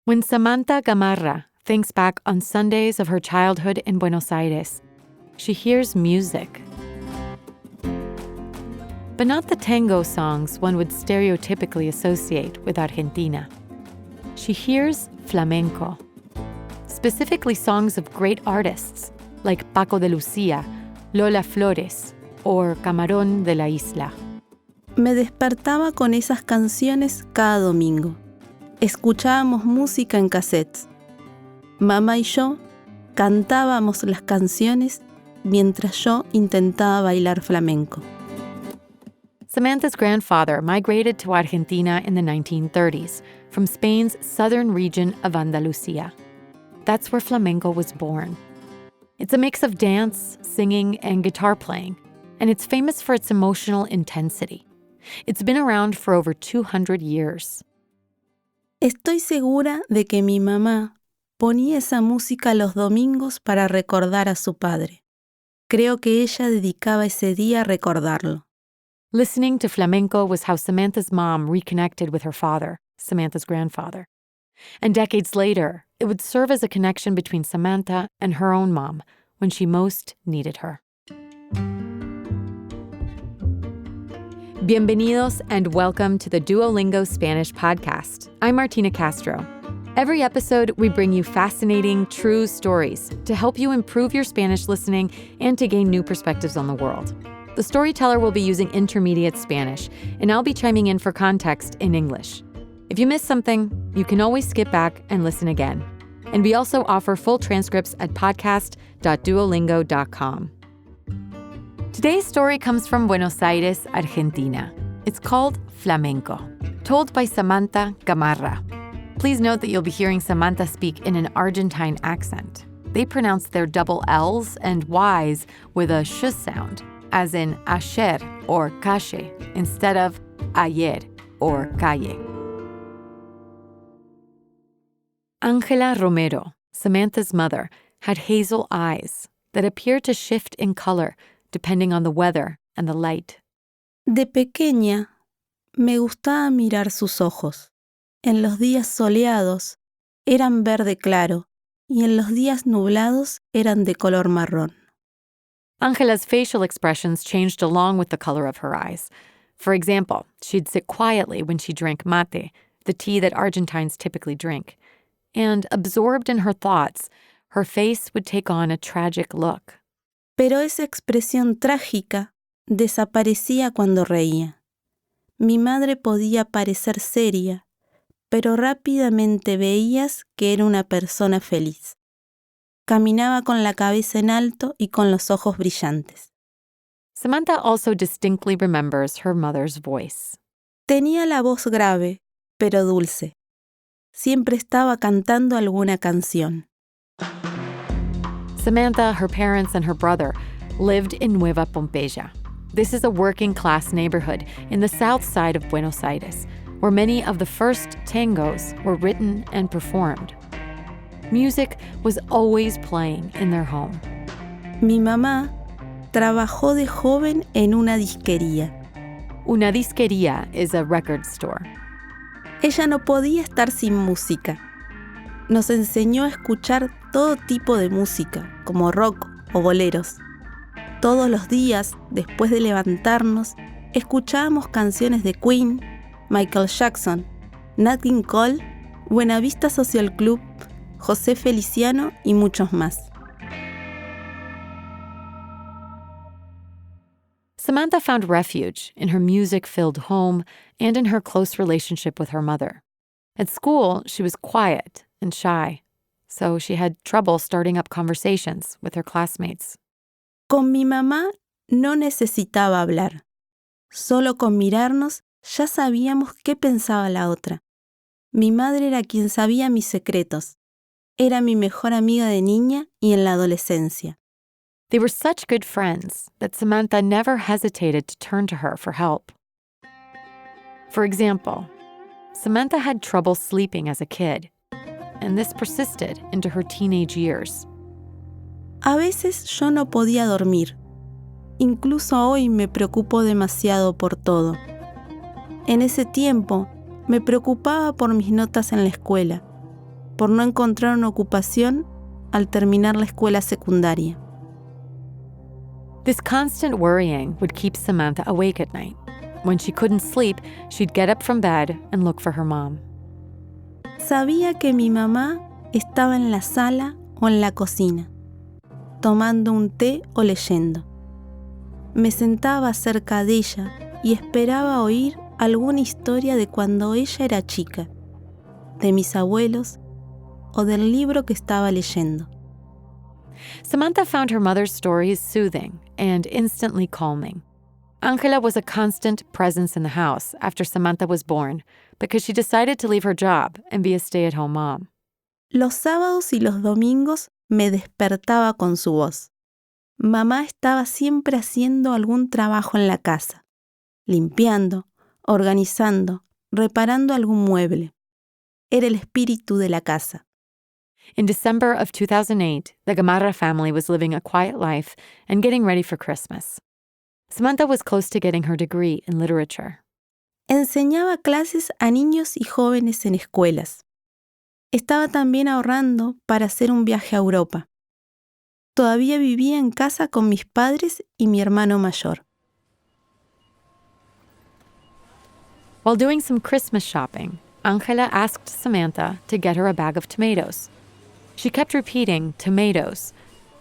When Samantha Gamarra thinks back on Sundays of her childhood in Buenos Aires, she hears music. But not the tango songs one would stereotypically associate with Argentina. She hears flamenco, specifically songs of great artists like Paco de Lucía, Lola Flores, or Camarón de la Isla. Me despertaba con esas canciones cada domingo. Escuchábamos música en cassettes. Mamá y yo cantábamos las canciones mientras yo intentaba bailar flamenco. Samantha's grandfather migrated to Argentina in the 1930s from Spain's southern region of Andalusia. That's where flamenco was born. It's a mix of dance, singing, and guitar playing, and it's famous for its emotional intensity. It's been around for over 200 years. Estoy segura de que mi mamá ponía esa música los domingos para recordar a su padre. Creo que ella dedicaba ese día a recordarlo. Listening to flamenco was how Samantha's mom reconnected with her father, Samantha's grandfather. And decades later, it would serve as a connection between Samantha and her own mom when she most needed her. Bienvenidos and welcome to the Duolingo Spanish podcast. I'm Martina Castro. Every episode, we bring you fascinating, true stories to help you improve your Spanish listening and to gain new perspectives on the world. The storyteller will be using intermediate Spanish, and I'll be chiming in for context in English. If you miss something, you can always skip back and listen again. And we also offer full transcripts at podcast.duolingo.com. Today's story comes from Buenos Aires, Argentina. It's called Flamenco, told by Samantha Gamarra. Please note that you'll be hearing Samantha speak in an Argentine accent. They pronounce their double L's and Y's with a sh sound, as in ayer or calle, instead of ayer or calle. Ángela Romero, Samantha's mother, had hazel eyes that appeared to shift in color depending on the weather and the light. De pequeña, me gustaba mirar sus ojos. En los días soleados eran verde claro y en los días nublados eran de color marrón. Ángela's facial expressions changed along with the color of her eyes. For example, she'd sit quietly when she drank mate, the tea that Argentines typically drink. And absorbed in her thoughts, her face would take on a tragic look. Pero esa expresión trágica desaparecía cuando reía. Mi madre podía parecer seria, pero rápidamente veías que era una persona feliz. Caminaba con la cabeza en alto y con los ojos brillantes. Samantha also distinctly remembers her mother's voice. Tenía la voz grave, pero dulce. Siempre estaba cantando alguna canción. Samantha, her parents, and her brother lived in Nueva Pompeya. This is a working-class neighborhood in the south side of Buenos Aires, where many of the first tangos were written and performed. Music was always playing in their home. Mi mamá trabajó de joven en una disquería. Una disquería is a record store. Ella no podía estar sin música. Nos enseñó a escuchar todo tipo de música, como rock o boleros. Todos los días, después de levantarnos, escuchábamos canciones de Queen, Michael Jackson, Nat King Cole, Buenavista Social Club, José Feliciano y muchos más. Samantha found refuge in her music-filled home and in her close relationship with her mother. At school, she was quiet and shy, so she had trouble starting up conversations with her classmates. Con mi mamá no necesitaba hablar. Solo con mirarnos ya sabíamos qué pensaba la otra. Mi madre era quien sabía mis secretos. Era mi mejor amiga de niña y en la adolescencia. They were such good friends that Samantha never hesitated to turn to her for help. For example, Samantha had trouble sleeping as a kid, and this persisted into her teenage years. A veces yo no podía dormir. Incluso hoy me preocupo demasiado por todo. En ese tiempo me preocupaba por mis notas en la escuela. por no encontrar una ocupación al terminar la escuela secundaria. This constant worrying would keep Samantha awake at night. When she couldn't sleep, she'd get up from bed and look for her mom. Sabía que mi mamá estaba en la sala o en la cocina, tomando un té o leyendo. Me sentaba cerca de ella y esperaba oír alguna historia de cuando ella era chica, de mis abuelos o del libro que estaba leyendo. Samantha found her mother's stories soothing and instantly calming. Angela was a constant presence in the house after Samantha was born because she decided to leave her job and be a stay-at-home mom. Los sábados y los domingos me despertaba con su voz. Mamá estaba siempre haciendo algún trabajo en la casa, limpiando, organizando, reparando algún mueble. Era el espíritu de la casa. In December of 2008, the Gamarra family was living a quiet life and getting ready for Christmas. Samantha was close to getting her degree in literature. Enseñaba clases a niños y jóvenes en escuelas. Estaba también ahorrando para hacer un viaje a Europa. Todavía vivía en casa con mis padres y mi hermano mayor. While doing some Christmas shopping, Angela asked Samantha to get her a bag of tomatoes. She kept repeating tomatoes,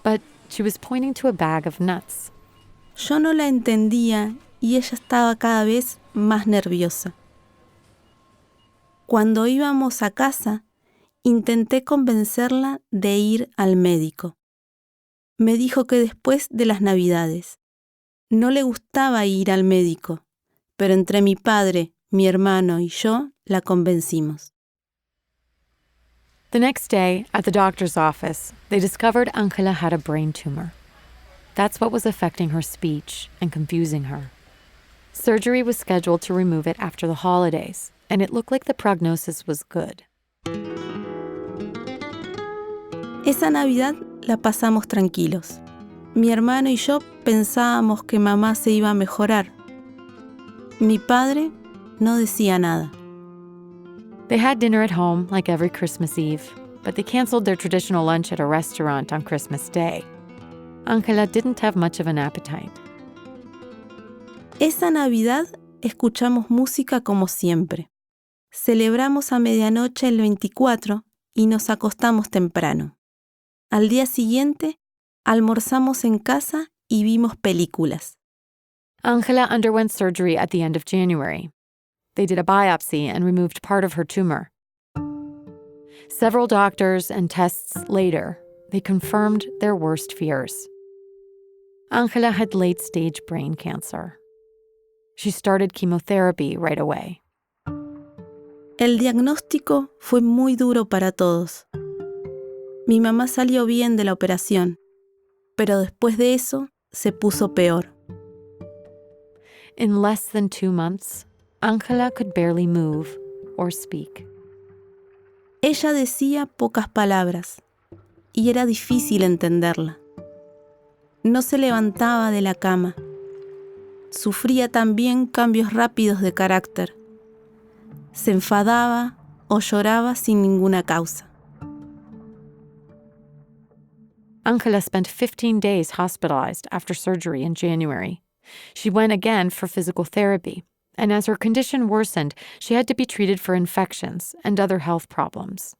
but she was pointing to a bag of nuts. Yo no la entendía y ella estaba cada vez más nerviosa. Cuando íbamos a casa, intenté convencerla de ir al médico. Me dijo que después de las Navidades. No le gustaba ir al médico, pero entre mi padre, mi hermano y yo la convencimos. The next day, at the doctor's office, they discovered Angela had a brain tumor. That's what was affecting her speech and confusing her. Surgery was scheduled to remove it after the holidays, and it looked like the prognosis was good. Esa Navidad la pasamos tranquilos. Mi hermano y yo pensábamos que mamá se iba a mejorar. Mi padre no decía nada. They had dinner at home like every Christmas Eve, but they canceled their traditional lunch at a restaurant on Christmas Day. Angela didn't have much of an appetite. Esa Navidad escuchamos música como siempre. Celebramos a medianoche el 24 y nos acostamos temprano. Al día siguiente, almorzamos en casa y vimos películas. Angela underwent surgery at the end of January. They did a biopsy and removed part of her tumor. Several doctors and tests later, they confirmed their worst fears. Angela had late-stage brain cancer. She started chemotherapy right away. El diagnóstico fue muy duro para todos. Mi mamá salió bien de la operación, pero después de eso se puso peor. In less than 2 months, Angela could barely move or speak. Ella decía pocas palabras y era difícil entenderla. No se levantaba de la cama. Sufría también cambios rápidos de carácter. Se enfadaba o lloraba sin ninguna causa. Angela spent 15 days hospitalized after surgery in January. She went again for physical therapy, and as her condition worsened, she had to be treated for infections and other health problems.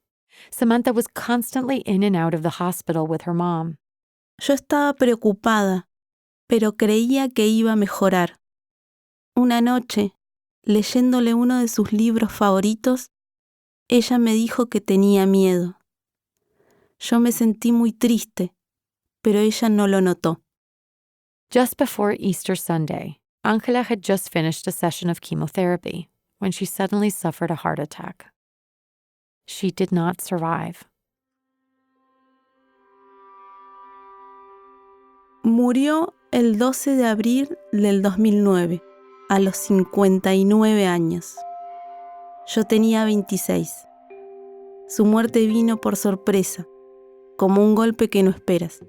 Samantha was constantly in and out of the hospital with her mom. Yo estaba preocupada, pero creía que iba a mejorar. Una noche, leyéndole uno de sus libros favoritos, ella me dijo que tenía miedo. Yo me sentí muy triste, pero ella no lo notó. Just before Easter Sunday, Angela had just finished a session of chemotherapy when she suddenly suffered a heart attack. She did not survive. Murió el 12 de abril del 2009, a los 59 años. Yo tenía 26. Su muerte vino por sorpresa, como un golpe que no esperas.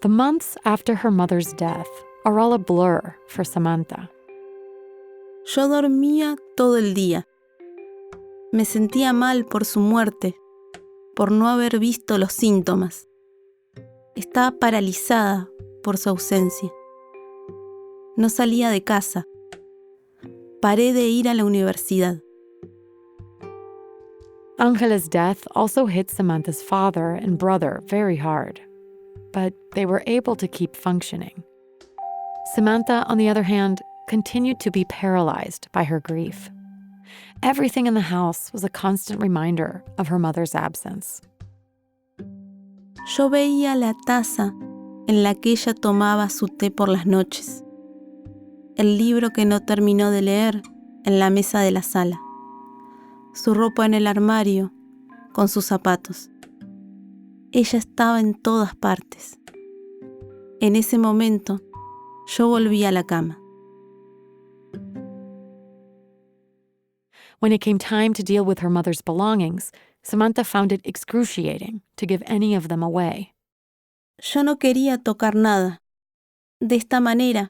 The months after her mother's death are all a blur for Samantha. Yo dormía todo el día. Me sentía mal por su muerte, por no haber visto los síntomas. Estaba paralizada por su ausencia. No salía de casa. Paré de ir a la universidad. Angela's death also hit Samantha's father and brother very hard, but they were able to keep functioning. Samantha, on the other hand, continued to be paralyzed by her grief. Everything in the house was a constant reminder of her mother's absence. Yo veía la taza en la que ella tomaba su té por las noches, el libro que no terminó de leer en la mesa de la sala, su ropa en el armario con sus zapatos. Ella estaba en todas partes. En ese momento, yo volví a la cama. When it came time to deal with her mother's belongings, Samantha found it excruciating to give any of them away. Yo no quería tocar nada. De esta manera,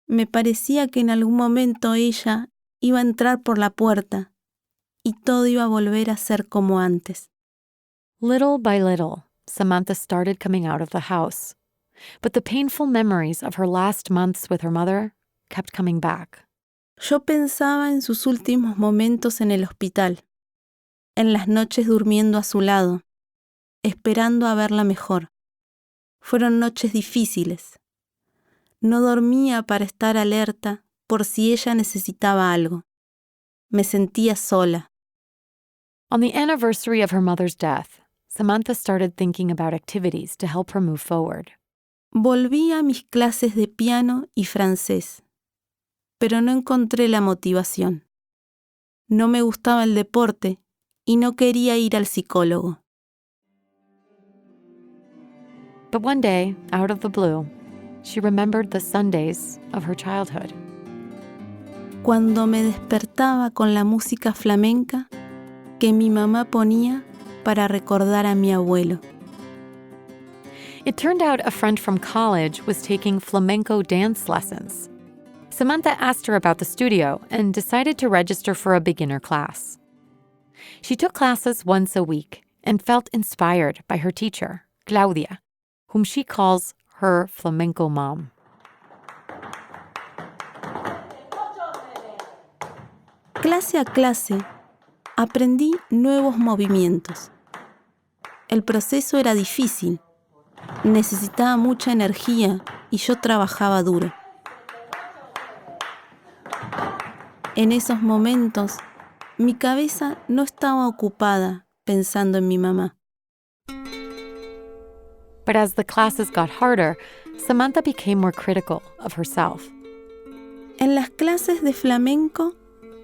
me parecía que en algún momento ella iba a entrar por la puerta y todo iba a volver a ser como antes. Little by little, Samantha started coming out of the house, but the painful memories of her last months with her mother kept coming back. Yo pensaba en sus últimos momentos en el hospital, en las noches durmiendo a su lado, esperando a verla mejor. Fueron noches difíciles. No dormía para estar alerta por si ella necesitaba algo. Me sentía sola. On the anniversary of her mother's death, Samantha started thinking about activities to help her move forward. Volví a mis clases de piano y francés, pero no encontré la motivación. No me gustaba el deporte y no quería ir al psicólogo. But one day, out of the blue, she remembered the Sundays of her childhood. Cuando me despertaba con la música flamenca que mi mamá ponía para recordar a mi abuelo. It turned out a friend from college was taking flamenco dance lessons. Samantha asked her about the studio and decided to register for a beginner class. She took classes once a week and felt inspired by her teacher, Claudia, whom she calls her flamenco mom. Clase a clase, aprendí nuevos movimientos. El proceso era difícil. Necesitaba mucha energía y yo trabajaba duro. En esos momentos, mi cabeza no estaba ocupada pensando en mi mamá. But as the classes got harder, Samantha became more critical of herself. En las clases de flamenco,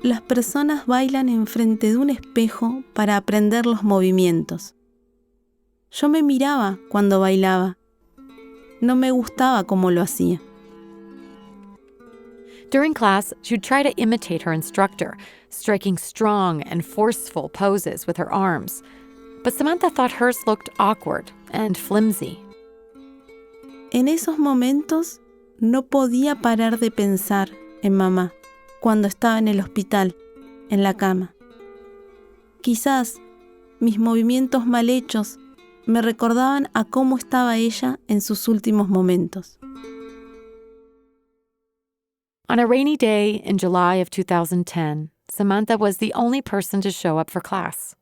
las personas bailan enfrente de un espejo para aprender los movimientos. Yo me miraba cuando bailaba. No me gustaba cómo lo hacía. During class, she'd try to imitate her instructor, striking strong and forceful poses with her arms. But Samantha thought hers looked awkward and flimsy. En esos momentos, no podía parar de pensar en mamá cuando estaba en el hospital, en la cama. Quizás mis movimientos mal hechos me recordaban a cómo estaba ella en sus últimos momentos. On a rainy day in July of 2010, Samantha was the only person to show up for class.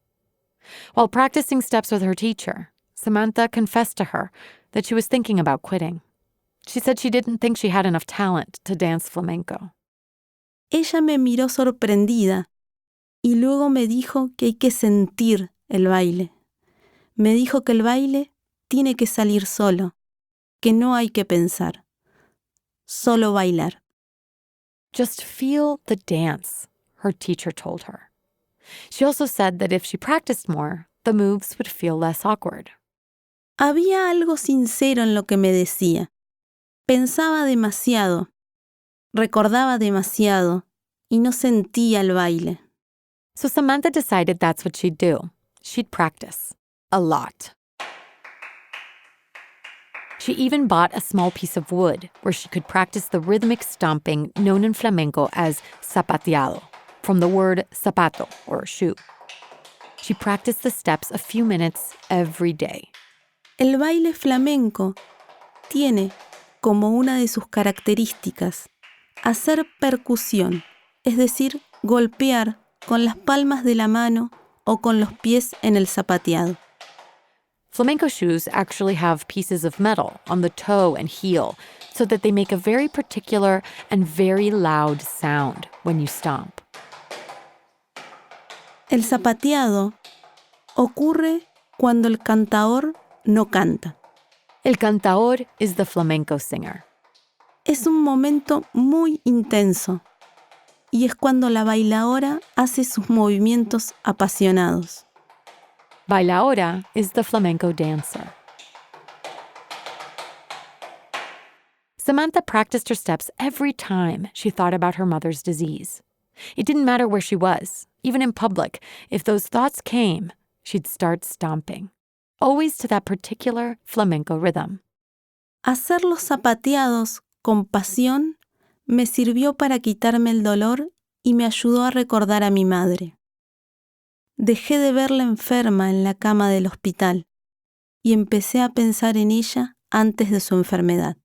While practicing steps with her teacher, Samantha confessed to her that she was thinking about quitting. She said she didn't think she had enough talent to dance flamenco. Ella me miró sorprendida y luego me dijo que hay que sentir el baile. Me dijo que el baile tiene que salir solo, que no hay que pensar, solo bailar. Just feel the dance, her teacher told her. She also said that if she practiced more, the moves would feel less awkward. Había algo sincero en lo que me decía. Pensaba demasiado, recordaba demasiado y no sentía el baile. So Samantha decided that's what she'd do. She'd practice. A lot. She even bought a small piece of wood where she could practice the rhythmic stomping known in flamenco as zapateado, from the word zapato, or shoe. She practiced the steps a few minutes every day. El baile flamenco tiene como una de sus características hacer percusión, es decir, golpear con las palmas de la mano o con los pies en el zapateado. Flamenco shoes actually have pieces of metal on the toe and heel so that they make a very particular and very loud sound when you stomp. El zapateado ocurre cuando el cantaor no canta. El cantaor is the flamenco singer. Es un momento muy intenso y es cuando la bailaora hace sus movimientos apasionados. Bailaora is the flamenco dancer. Samantha practiced her steps every time she thought about her mother's disease. It didn't matter where she was, even in public. If those thoughts came, she'd start stomping, always to that particular flamenco rhythm. Hacer los zapateados con pasión me sirvió para quitarme el dolor y me ayudó a recordar a mi madre. Dejé de verla enferma en la cama del hospital y empecé a pensar en ella antes de su enfermedad.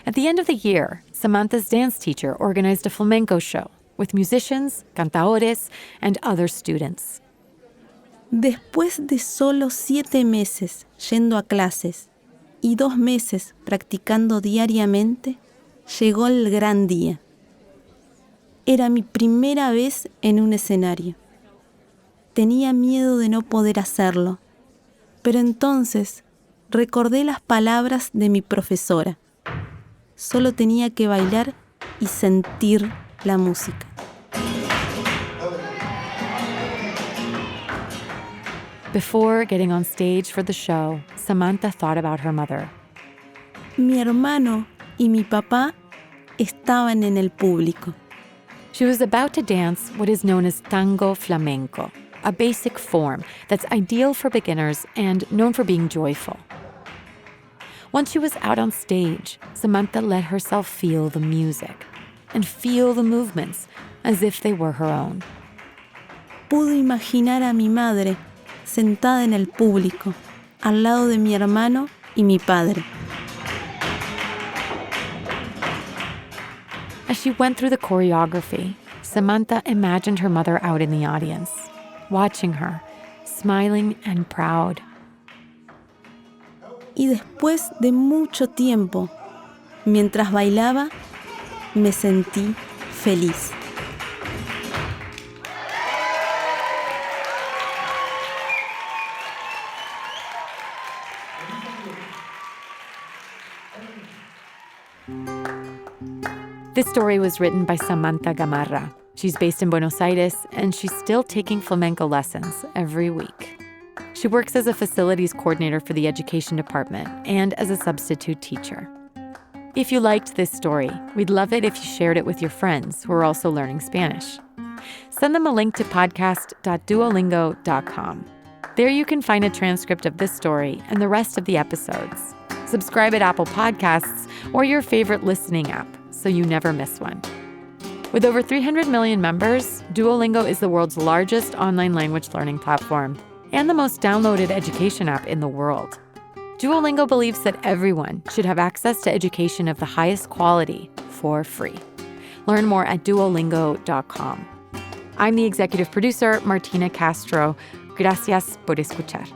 At the end of the year, Samantha's dance teacher organized a flamenco show with musicians, cantaores, and other students. Después de solo 7 meses yendo a clases y 2 meses practicando diariamente, llegó el gran día. Era mi primera vez en un escenario. Tenía miedo de no poder hacerlo, pero entonces recordé las palabras de mi profesora. Solo tenía que bailar y sentir la música. Before getting on stage for the show, Samantha thought about her mother. Mi hermano y mi papá estaban en el público. She was about to dance what is known as tango flamenco, a basic form that's ideal for beginners and known for being joyful. Once she was out on stage, Samantha let herself feel the music and feel the movements as if they were her own. Pude imaginar a mi madre sentada en el público, al lado de mi hermano y mi padre. As she went through the choreography, Samantha imagined her mother out in the audience, watching her, smiling and proud. Y después de mucho tiempo, mientras bailaba, me sentí feliz. This story was written by Samantha Gamarra. She's based in Buenos Aires, and she's still taking flamenco lessons every week. She works as a facilities coordinator for the education department and as a substitute teacher. If you liked this story, we'd love it if you shared it with your friends who are also learning Spanish. Send them a link to podcast.duolingo.com. There you can find a transcript of this story and the rest of the episodes. Subscribe at Apple Podcasts or your favorite listening app so you never miss one. With over 300 million members, Duolingo is the world's largest online language learning platform and the most downloaded education app in the world. Duolingo believes that everyone should have access to education of the highest quality for free. Learn more at duolingo.com. I'm the executive producer, Martina Castro. Gracias por escuchar.